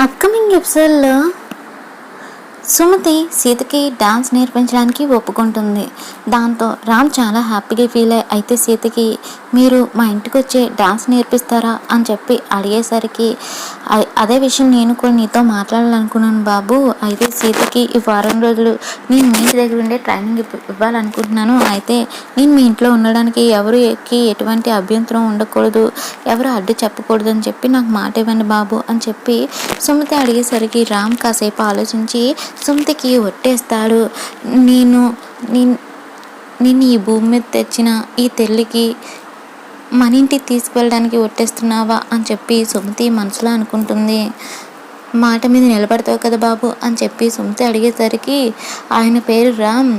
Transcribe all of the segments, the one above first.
Upcoming ఎపిసోడ్లో సుమతి సీతకి dance నేర్పించడానికి ఒప్పుకుంటుంది. దాంతో రామ్ చాలా హ్యాపీగా ఫీల్ అయితే సీతకి మీరు మా ఇంటికి వచ్చి డాన్స్ నేర్పిస్తారా అని చెప్పి అడిగేసరికి అదే విషయం నేను కూడా నీతో మాట్లాడాలనుకున్నాను బాబు. అయితే సీతకి ఈ వారం రోజులు నేను మీ ఇంటి దగ్గర ఉండే ట్రైనింగ్ ఇవ్వాలనుకుంటున్నాను. అయితే నేను మీ ఇంట్లో ఉండడానికి ఎవరికి ఎటువంటి అభ్యంతరం ఉండకూడదు, ఎవరు అడ్డు చెప్పకూడదు అని చెప్పి నాకు మాట ఇవ్వండి బాబు అని చెప్పి సుమతి అడిగేసరికి రామ్ కాసేపు ఆలోచించి సుమతికి ఒట్టేస్తాడు. నిన్ను ఈ భూమి మీద తెచ్చిన ఈ తల్లికి మన ఇంటికి తీసుకువెళ్ళడానికి ఒట్టేస్తున్నావా అని చెప్పి సుమతి మనసులో అనుకుంటుంది. మాట మీద నిలబడతావు కదా బాబు అని చెప్పి సుమతి అడిగేసరికి ఆయన పేరు రామ్.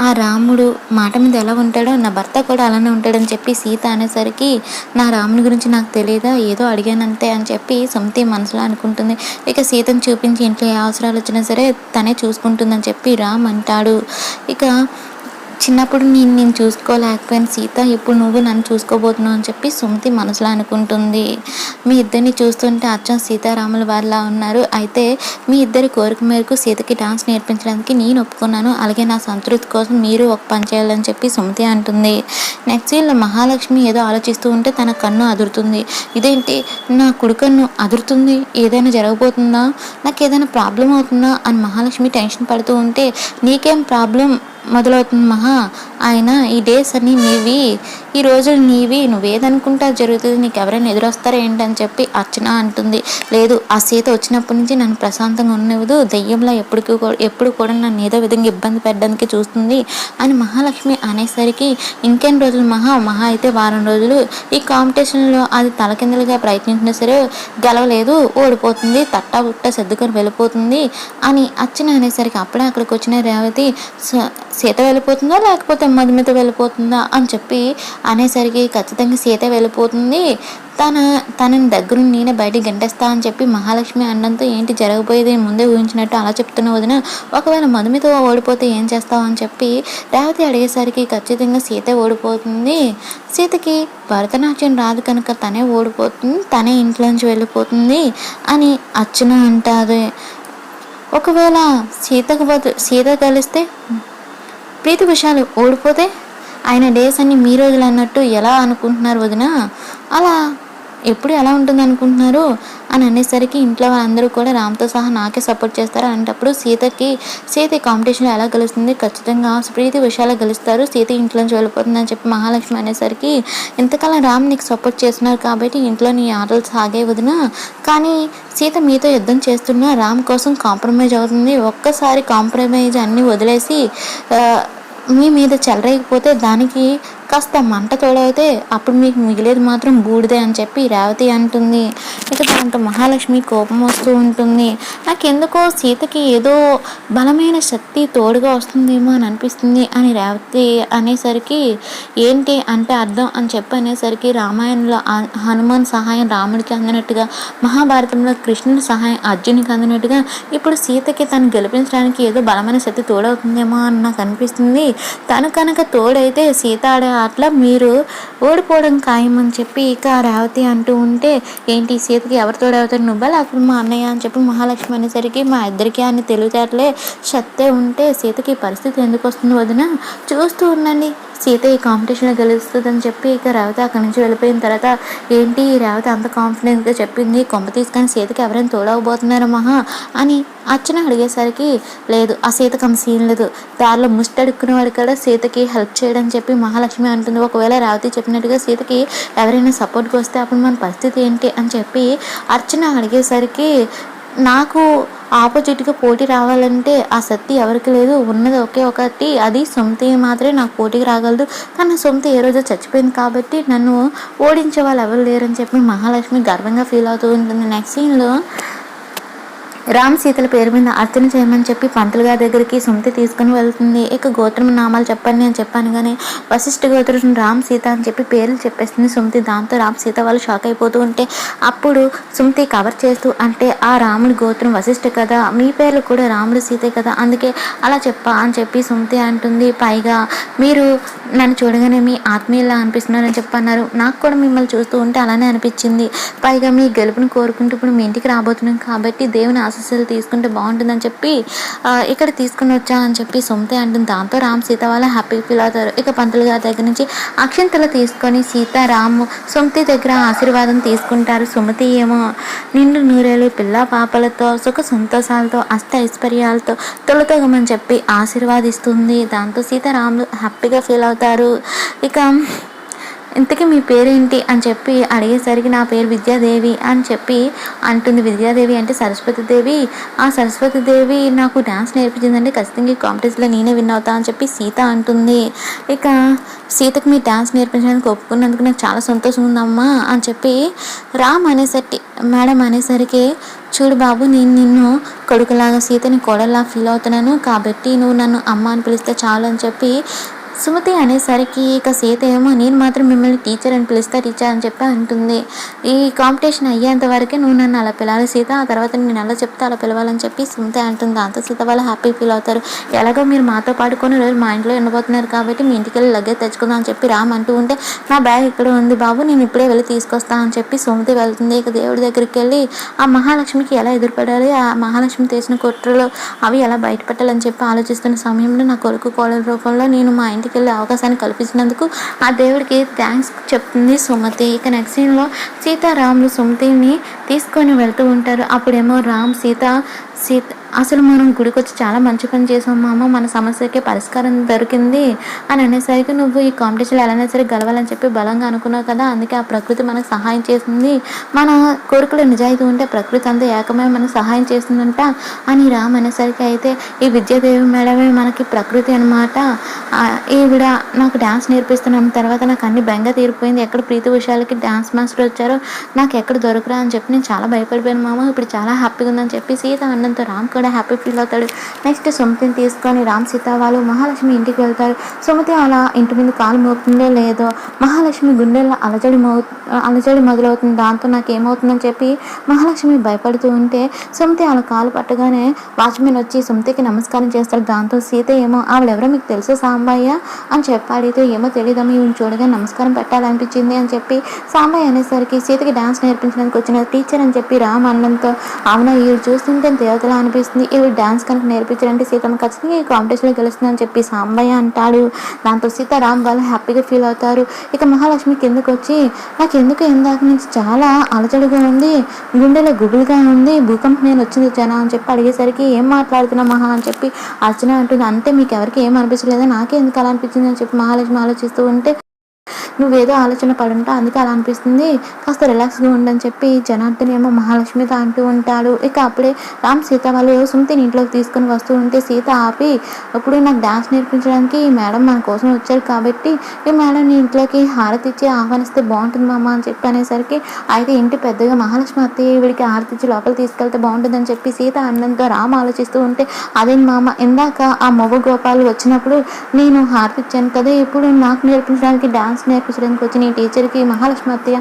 ఆ రాముడు మాట మీద ఎలా ఉంటాడో నా భర్త కూడా అలానే ఉంటాడని చెప్పి సీత అనేసరికి నా రాముని గురించి నాకు తెలియదా, ఏదో అడిగానంతే అని చెప్పి సుమతి మనసులో అనుకుంటుంది. ఇక సీతను చూపించి ఇంట్లో ఏ అవసరాలు వచ్చినా సరే తనే చూసుకుంటుందని చెప్పి రామ్ అంటాడు. ఇక చిన్నప్పుడు నేను చూసుకోలేకపోయాను సీత, ఇప్పుడు నువ్వు నన్ను చూసుకోబోతున్నావు అని చెప్పి సుమతి మనసులో అనుకుంటుంది. మీ ఇద్దరిని చూస్తుంటే అచ్చం సీతారాముల వారిలా ఉన్నారు. అయితే మీ ఇద్దరి కోరిక మేరకు సీతకి డాన్స్ నేర్పించడానికి నేను ఒప్పుకున్నాను. అలాగే నా సంతృప్తి కోసం మీరు ఒక పని చేయాలని చెప్పి సుమతి అంటుంది. నెక్స్ట్ సీన్లో మహాలక్ష్మి ఏదో ఆలోచిస్తూ ఉంటే తన కన్ను అదురుతుంది. ఇదేంటి నా కుడి కన్ను అదురుతుంది, ఏదైనా జరగబోతుందా, నాకు ఏదైనా ప్రాబ్లం అవుతుందా అని మహాలక్ష్మి టెన్షన్ పడుతూ ఉంటే నీకేం ప్రాబ్లం మొదలవుతుంది మహా, ఆయన ఈ డేస్ అన్నీ నీవి, ఈ రోజులు నీవి, నువ్వేదనుకుంటా జరుగుతుంది, నీకు ఎవరైనా ఎదురొస్తారా ఏంటని చెప్పి అర్చన అంటుంది. లేదు, ఆ సీత వచ్చినప్పటి నుంచి నన్ను ప్రశాంతంగా ఉండనివ్వదు, దెయ్యంలా ఎప్పుడు కూడా నన్ను ఏదో విధంగా ఇబ్బంది పెట్టడానికి చూస్తుంది అని మహాలక్ష్మి అనేసరికి ఇంకెన్ని రోజులు మహా అయితే వారం రోజులు ఈ కాంపిటీషన్లో అది తలకిందులుగా ప్రయత్నించినా సరే గెలవలేదు, ఓడిపోతుంది, తట్టా బుట్ట సర్దుకొని వెళ్ళిపోతుంది అని అర్చన అనేసరికి అప్పుడే అక్కడికి వచ్చిన రేవతి సీత వెళ్ళిపోతుందా లేకపోతే మధుమిత వెళ్ళిపోతుందా అని చెప్పి అనేసరికి ఖచ్చితంగా సీత వెళ్ళిపోతుంది, తనని దగ్గర నేనే బయటికి గంటేస్తా అని చెప్పి మహాలక్ష్మి అనడంతో ఏంటి జరగబోయేది ముందే ఊహించినట్టు అలా చెప్తున్న వదిన, ఒకవేళ మధుమిత ఓడిపోతే ఏం చేస్తావు అని చెప్పి రేవతి అడిగేసరికి ఖచ్చితంగా సీత ఓడిపోతుంది, సీతకి భరతనాట్యం రాదు కనుక తనే ఓడిపోతుంది, తనే ఇంట్లోంచి వెళ్ళిపోతుంది అని అర్చన అంటారు. ఒకవేళ సీత కలిస్తే ప్రీతి విషయాలు ఓడిపోతే ఆయన డేస్ అన్ని మీ రోజులు అన్నట్టు ఎలా అనుకుంటున్నారు వదిన, అలా ఎప్పుడు ఎలా ఉంటుంది అనుకుంటున్నారు అని అనేసరికి ఇంట్లో వాళ్ళందరూ కూడా రామ్తో సహా నాకే సపోర్ట్ చేస్తారు. అనేటప్పుడు సీత కాంపిటీషన్లో ఎలా గెలుస్తుంది, ఖచ్చితంగా ప్రీతి విషయాలు గెలుస్తారు, సీత ఇంట్లోంచి వెళ్ళిపోతుంది అని చెప్పి మహాలక్ష్మి అనేసరికి ఇంతకాలం రామ్ నీకు సపోర్ట్ చేస్తున్నారు కాబట్టి ఇంట్లో నీ ఆటలు సాగే వదిన, కానీ సీత మీతో యుద్ధం చేస్తున్నా రామ్ కోసం కాంప్రమైజ్ అవుతుంది, ఒక్కసారి కాంప్రమైజ్ అన్నీ వదిలేసి మీ మీద చెలరేగిపోతే దానికి కాస్త మంట తోడైతే అప్పుడు మీకు మిగిలేది మాత్రం బూడిదే అని చెప్పి రేవతి అంటుంది. ఇక దాంట్లో మహాలక్ష్మి కోపం వస్తూ ఉంటుంది. నాకెందుకో సీతకి ఏదో బలమైన శక్తి తోడుగా వస్తుందేమో అని అనిపిస్తుంది అని రేవతి అనేసరికి ఏంటి అంటే అర్థం అని చెప్పి అనేసరికి రామాయణంలో హనుమాన్ సహాయం రాముడికి అందినట్టుగా, మహాభారతంలో కృష్ణుని సహాయం అర్జునికి అందినట్టుగా ఇప్పుడు సీతకి తను గెలిపించడానికి ఏదో బలమైన శక్తి తోడవుతుందేమో అని నాకు అనిపిస్తుంది. తను కనుక తోడైతే సీత ఆడే అట్లా మీరు ఓడిపోవడం ఖాయమని చెప్పి ఇక రేవతి అంటూ ఉంటే ఏంటి సీతకి ఎవరు తోడవుతారు, నువ్వా లేకపోతే మా అన్నయ్య అని చెప్పి మహాలక్ష్మి అనేసరికి మా ఇద్దరికి అని తెలివితేటలే సత్తే ఉంటే సీతకి పరిస్థితి ఎందుకు వస్తుంది వదిన, చూస్తూ ఉండండి సీత ఈ కాంపిటీషన్లో గెలుస్తుందని చెప్పి ఇక రేవతి అక్కడి నుంచి వెళ్ళిపోయిన తర్వాత ఏంటి రేవతి అంత కాన్ఫిడెంట్గా చెప్పింది, కొంప తీసుకొని సీతకి ఎవరైనా తోడవబోతున్నారా మహా అని అర్చన అడిగేసరికి లేదు, ఆ సీతకు అంత సీన్ లేదు, దారిలో ముష్టడుక్కునేవాడు కూడా సీతకి హెల్ప్ చేయడం చెప్పి మహాలక్ష్మి అంటుంది. ఒకవేళ రేవతి చెప్పినట్టుగా సీతకి ఎవరైనా సపోర్ట్కి వస్తే అప్పుడు మన పరిస్థితి ఏంటి అని చెప్పి అర్చన అడిగేసరికి నాకు ఆపోజిట్గా పోటీ రావాలంటే ఆ శక్తి ఎవరికి లేదు, ఉన్నది ఒకే ఒకటి, అది సుమతి మాత్రమే నాకు పోటీకి రాగలదు, కానీ సుమతి ఏ రోజు చచ్చిపోయింది కాబట్టి నన్ను ఓడించే వాళ్ళు ఎవరు లేరని చెప్పి మహాలక్ష్మి గర్వంగా ఫీల్ అవుతూ ఉంటుంది. నెక్స్ట్ సీన్లో రామ్ సీతల పేరు మీద అర్చన చేయమని చెప్పి పంతులు గారి దగ్గరికి సుమతి తీసుకుని వెళ్తుంది. ఇక గోత్రం నామాలు చెప్పండి అని చెప్పాను కానీ వశిష్ఠ గోత్రం రామ్ సీత అని చెప్పి పేర్లు చెప్పేస్తుంది సుమతి. దాంతో రామ్ సీత వాళ్ళు షాక్ అయిపోతూ ఉంటే అప్పుడు సుమతి కవర్ చేస్తూ అంటే ఆ రాముడి గోత్రం వశిష్ఠ కదా, మీ పేర్లు కూడా రాముడు సీతే కదా, అందుకే అలా చెప్పా అని చెప్పి సుమతి అంటుంది. పైగా మీరు నన్ను చూడగానే మీ ఆత్మీయులా అనిపిస్తున్నారని చెప్పన్నారు. నాకు కూడా మిమ్మల్ని చూస్తూ ఉంటే అలానే అనిపించింది. పైగా మీ గెలుపుని కోరుకుంటూ ఇప్పుడు మీ ఇంటికి రాబోతున్నాం కాబట్టి దేవుని ఆశీస్సులు తీసుకుంటే బాగుంటుందని చెప్పి ఇక్కడ తీసుకుని వచ్చా అని చెప్పి సుమతి అంటుంది. దాంతో రామ్ సీత వాళ్ళు హ్యాపీ ఫీల్ అవుతారు. ఇక పంతులు గారి దగ్గర నుంచి అక్షంతలు తీసుకొని సీత రాము సుమతి దగ్గర ఆశీర్వాదం తీసుకుంటారు. సుమతి ఏమో నిండు నూరేళ్ళు పిల్ల పాపలతో సుఖ సంతోషాలతో అష్ట ఐశ్వర్యాలతో తొలతొగమని చెప్పి ఆశీర్వాదిస్తుంది. దాంతో సీతారాములు హ్యాపీగా ఫీల్ అవుతారు. ఇక ఇంతకీ మీ పేరేంటి అని చెప్పి అడిగేసరికి నా పేరు విద్యాదేవి అని చెప్పి అంటుంది. విద్యాదేవి అంటే సరస్వతీదేవి, ఆ సరస్వతీదేవి నాకు డ్యాన్స్ నేర్పించిందంటే ఖచ్చితంగా ఈ కాంపిటీషన్లో నేనే విన్ అవుతా అని చెప్పి సీత అంటుంది. ఇక సీతకు మీ డ్యాన్స్ నేర్పించడానికి ఒప్పుకున్నందుకు నాకు చాలా సంతోషంగా ఉందమ్మా అని చెప్పి రామ్ అనేసరికి మేడం అనేసరికి చూడు బాబు, నేను నిన్ను కొడుకులాగా సీతని కోడల్లా ఫీల్ అవుతున్నాను కాబట్టి నువ్వు నన్ను అమ్మ అని పిలిస్తే చాలు అని చెప్పి సుమతి అనేసరికి ఇక సీత ఏమో నేను మాత్రం మిమ్మల్ని టీచర్ అని పిలుస్తా టీచర్ అని చెప్పి అంటుంది. ఈ కాంపిటీషన్ అయ్యేంత వరకే నువ్వు నన్ను అలా పిలవాలి సీత, ఆ తర్వాత నేను అలా చెప్తే అలా పిలవాలని చెప్పి సుమతి అంటుంది. దాంతో సీత వాళ్ళు హ్యాపీ ఫీల్ అవుతారు. ఎలాగో మీరు మాతో పాడుకొని రోజు మా ఇంట్లో ఉండబోతున్నారు కాబట్టి మీ ఇంటికి వెళ్ళి లగేజ్ తెచ్చుకుందాం అని చెప్పి రామ్ అంటూ ఉంటే నా బ్యాగ్ ఇక్కడ ఉంది బాబు, నేను ఇప్పుడే వెళ్ళి తీసుకొస్తా అని చెప్పి సుమతి వెళ్తుంది. ఇక దేవుడి దగ్గరికి వెళ్ళి ఆ మహాలక్ష్మికి ఎలా ఎదురుపడాలి, ఆ మహాలక్ష్మి చేసిన కుట్రలు అవి ఎలా బయటపెట్టాలని చెప్పి ఆలోచిస్తున్న సమయంలో నా కొడుకు కోడల రూపంలో నేను మా ఇంటికి వెళ్ళే అవకాశాన్ని కల్పించినందుకు ఆ దేవుడికి థ్యాంక్స్ చెప్తుంది సుమతి. ఇక నెక్స్ట్ సీన్లో సీతారాములు సుమతిని తీసుకొని వెళ్తూ ఉంటారు. అప్పుడేమో రామ్ సీత అసలు మనం గుడికి వచ్చి చాలా మంచి పని చేసాం మామ, మన సమస్యకి పరిష్కారం దొరికింది అని అనేసరికి నువ్వు ఈ కాంపిటీషన్లో ఎలానైనా సరే గెలవాలని చెప్పి బలంగా అనుకున్నావు కదా, అందుకే ఆ ప్రకృతి మనకు సహాయం చేసింది, మన కోరికలు నిజాయితీ ఉంటే ప్రకృతి అంతా ఏకమై మనకు సహాయం చేస్తుందంట అని రామ్ అనేసరికి అయితే ఈ విద్యాదేవి మేడమే మనకి ప్రకృతి అనమాట, ఈవిడ నాకు డ్యాన్స్ నేర్పిస్తున్నాను తర్వాత నాకు అన్ని బెంగ తీరిపోయింది, ఎక్కడ ప్రీతి విషయాలకి డ్యాన్స్ మాస్టర్ వచ్చారో నాకు ఎక్కడ దొరకరా అని చెప్పి నేను చాలా భయపడిపోయాను మామ, ఇప్పుడు చాలా హ్యాపీగా ఉందని చెప్పి సీత అన్నంతో రామ్ కూడా హ్యాపీ ఫీల్ అవుతాడు. నెక్స్ట్ సుమతిని తీసుకొని రామ్ సీత వాళ్ళు మహాలక్ష్మి ఇంటికి వెళ్తారు. సుమతి అలా ఇంటి మీద కాలు మోపుతుందో లేదో మహాలక్ష్మి గుండెల్లో అలజడి మొదలవుతుంది. దాంతో నాకు ఏమవుతుందని చెప్పి మహాలక్ష్మి భయపడుతూ ఉంటే సుమతి అలా కాలు పట్టగానే వాచ్మెన్ వచ్చి సుమతికి నమస్కారం చేస్తాడు. దాంతో సీత ఏమో ఆవిడెవరో మీకు తెలుసు సాంబయ్య అని చెప్పాడితే ఏమో తెలియదమ్మా ఈవిని చూడగా నమస్కారం పెట్టాలనిపించింది అని చెప్పి సాంబయ్య అనేసరికి సీతకి డ్యాన్స్ నేర్పించడానికి వచ్చిన టీచర్ అని చెప్పి రామ్ అన్నంతో అవునా ఈవిడ చూస్తుంటే దేవతలా అనిపిస్తుంది, ఈవిడ డ్యాన్స్ కనుక నేర్పించారంటే సీతమ్మ ఖచ్చితంగా ఈ కాంపిటీషన్లో గెలుస్తుందని చెప్పి సాంబయ్య అంటాడు. దాంతో సీతారాం వాళ్ళు హ్యాపీగా ఫీల్ అవుతారు. ఇక మహాలక్ష్మి కిందకు వచ్చి నాకు ఎందుకు ఇందాక నుంచి చాలా అలజడిగా ఉంది, గుండెలో గుబులుగా ఉంది, భూకంపం నేను వచ్చింది జన అని చెప్పి అడిగేసరికి ఏం మాట్లాడుతున్నా మహా అని చెప్పి అర్చన అంటుంది. అంటే మీకు ఎవరికి ఏం అనిపించలేదా, నాకే ఎందుకు అలా అనిపించింది అని చెప్పి మహాలక్ష్మి ఆలోచిస్తూ ఉంటే నువ్వేదో ఆలోచన పడుంటా అందుకే అలా అనిపిస్తుంది, కాస్త రిలాక్స్గా ఉండని చెప్పి జనార్దన్ ఏమో మహాలక్ష్మితో అంటూ ఉంటాడు. ఇక అప్పుడే రామ్ సీత వాళ్ళు సుమతిని ఇంట్లోకి తీసుకుని వస్తూ ఉంటే సీత ఆపి ఇప్పుడు నాకు డ్యాన్స్ నేర్పించడానికి ఈ మేడం మన కోసం వచ్చారు కాబట్టి ఈ మేడం నీ ఇంట్లోకి హారతి ఇచ్చి ఆహ్వానిస్తే బాగుంటుంది మామ అని చెప్పి అనేసరికి అయితే ఇంటి పెద్దగా మహాలక్ష్మి అత్తయ్య వీడికి హారతి ఇచ్చి లోపల తీసుకెళ్తే బాగుంటుందని చెప్పి సీత అన్నంతో రామ్ ఆలోచిస్తూ ఉంటే అదేం మామ ఇందాక ఆ మొవ్వ గోపాలు వచ్చినప్పుడు నేను హారతి ఇచ్చాను కదా, ఇప్పుడు నాకు నేర్పించడానికి డ్యాన్స్ నేర్పించడానికి వచ్చిన ఈ టీచర్కి మహాలక్ష్మి అత్తయ్య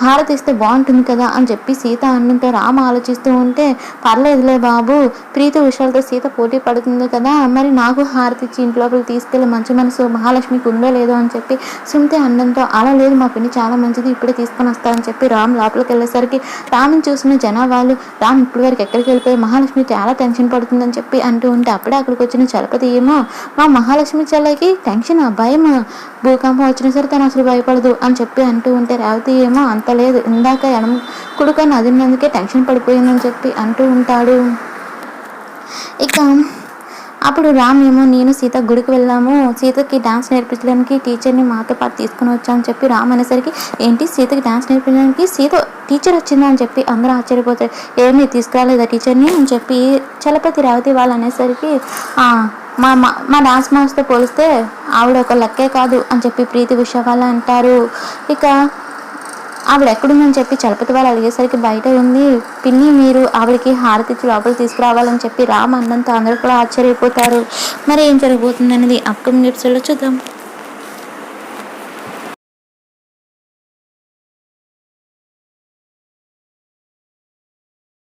హారతి ఇస్తే బాగుంటుంది కదా అని చెప్పి సీత అన్నంతో రామ ఆలోచిస్తూ ఉంటే పర్లేదులే బాబు, ప్రీతి విషయాలతో సీత పోటీ పడుతుంది కదా, మరి నాకు హారతి ఇచ్చి ఇంట్లోపలికి తీసుకెళ్ళి మంచి మనసు మహాలక్ష్మికి ఉందో లేదో అని చెప్పి సుమతి అన్నంతో అలా లేదు మా పిన్ని చాలా మంచిది ఇప్పుడే తీసుకొని వస్తారని చెప్పి రామ్ లోపలికి వెళ్ళేసరికి రామ్ని చూసిన జనాభాలు రామ్ ఇప్పటి వరకు ఎక్కడికి వెళ్ళిపోయి మహాలక్ష్మి చాలా టెన్షన్ పడుతుందని చెప్పి అంటూ ఉంటే అప్పుడే అక్కడికి వచ్చిన చలపతి ఏమో మా మహాలక్ష్మి చెల్లకి టెన్షన్ భయం, భూకంపం వచ్చినా సరే తను అసలు భయపడదు అని చెప్పి అంటూ ఉంటే రేవతి ఏమో అంత లేదు ఇందాక ఎడమ కుడుకొని అదిన్నందుకే టెన్షన్ పడిపోయిందని చెప్పి అంటూ ఉంటాడు. ఇక అప్పుడు రామ్ ఏమో నేను సీత గుడికి వెళ్ళాము, సీతకి డ్యాన్స్ నేర్పించడానికి టీచర్ని మాతో పాటు తీసుకుని వచ్చామని చెప్పి రామ్ అనేసరికి ఏంటి సీతకి డ్యాన్స్ నేర్పించడానికి సీత టీచర్ వచ్చిందా అని చెప్పి అందరూ ఆశ్చర్యపోతారు, ఏమీ తీసుకురాలేదా టీచర్ని అని చెప్పి చలపతి రేవతి వాళ్ళు అనేసరికి మా మా డాన్స్ మాస్టర్తో పోలిస్తే ఆవిడ ఒక లెక్కే కాదు అని చెప్పి ప్రీతి విషయ వాళ్ళు అంటారు. ఇక ఆవిడ ఎక్కడుందని చెప్పి చలపతి వాళ్ళు అడిగేసరికి బయట ఉంది. పిన్ని మీరు ఆవిడకి హారతి ఇచ్చి లోపల తీసుకురావాలని చెప్పి రామ్ అన్నంత అందరూ కూడా ఆశ్చర్యపోతారు. మరి ఏం జరగబోతుంది అనేది అప్కమింగ్ ఎపిసోడ్లో చూద్దాం.